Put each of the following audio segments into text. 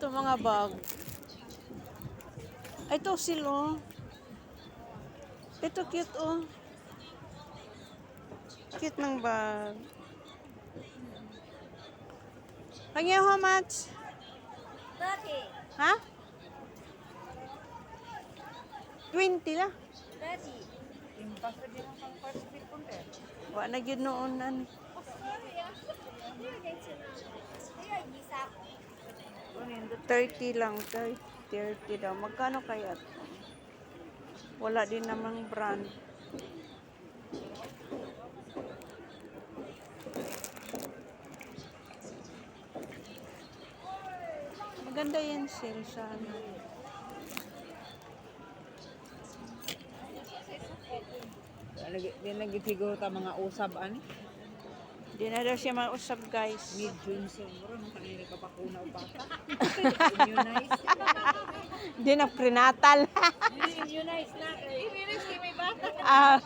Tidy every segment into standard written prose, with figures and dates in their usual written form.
Ito mga bag. Ito silo. Ito cute oh. Cute ng bag. Pagyan how much? 30. Ha? 20 lah. 30. Wa na gyud noon nan. Iya, isa. 30 lang, 30 daw. Magkano kaya? Wala din namang brand. Maganda yan sale sana. Di nagitigo ta mga usab ani. Di na daw siya mausap guys. Mid-June siguro nung kanina ka pa kuna bata. Immunize. Di na prenatal. Immunize na. Immunize kay may bata. Ah.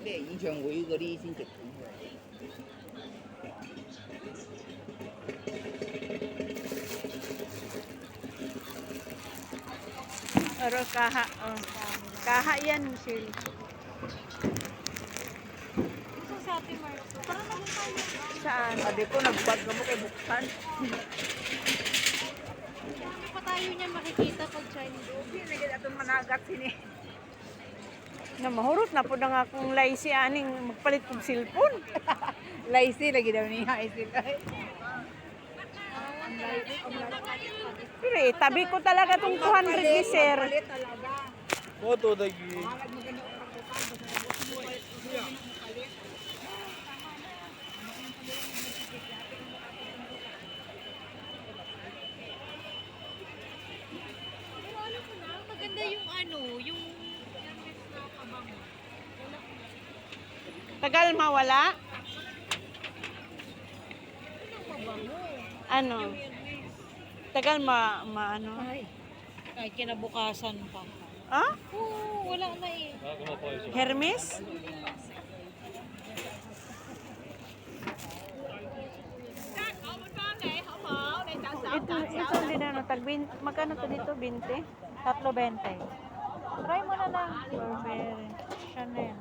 Để những trường của Uber đi xin trực. Pero kaha, oh. Kaha yan, Michelle. Ito sa ating Mark. Parang naging tayo. Saan? Sabi ko nagbag mo kay buksan. Hindi pa tayo niya makikita pag Chinese. Hindi na gid atong managat sini. Na mahurot na po na nga akong laisi aning magpalit kong cellphone. Lazy lagi daw niya sila. Pero tabi ko talaga tong 200 ni sir. Palit talaga. Foto lagi. Malag mo ganito ang pagkukan. Pero alam mo na, maganda yung ano, yung Hermes na pabango. Tagal mawala? Ano? Tagal ano? Ay, kinabukasan pa. Ah? Oo, wala na eh. Hermes? Ito din ano, magkano to dito? 20? 3.20. Try mo na lang. Burberry. Chanel.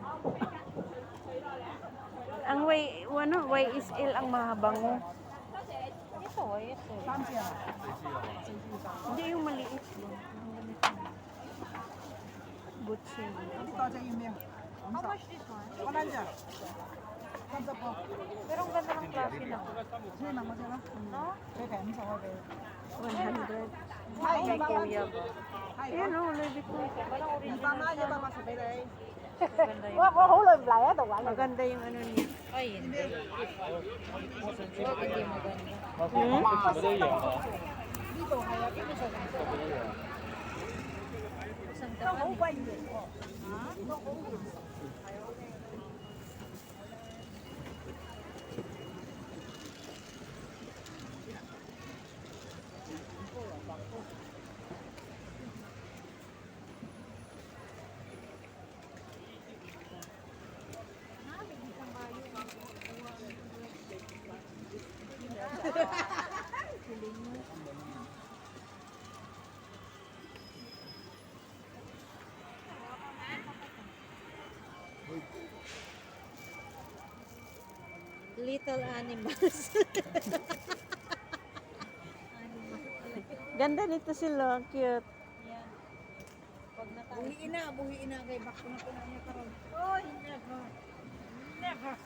Ang YSL ang mahabango. Ito, ito. Hindi yung maliit. Gucci. How much this one? Pero ang ganda ng klase na. No? 100. Kay kuya ba? Ayan o, Louis Vuitton. Parang original siya. Maganda yung ano niya. Ay, hindi. Hindi maganda. Santa Fe. Little animals. Ganda nito sila, cute. Yan. Pag Buhiin na kay bakto na niya karon. Oh, never. Never.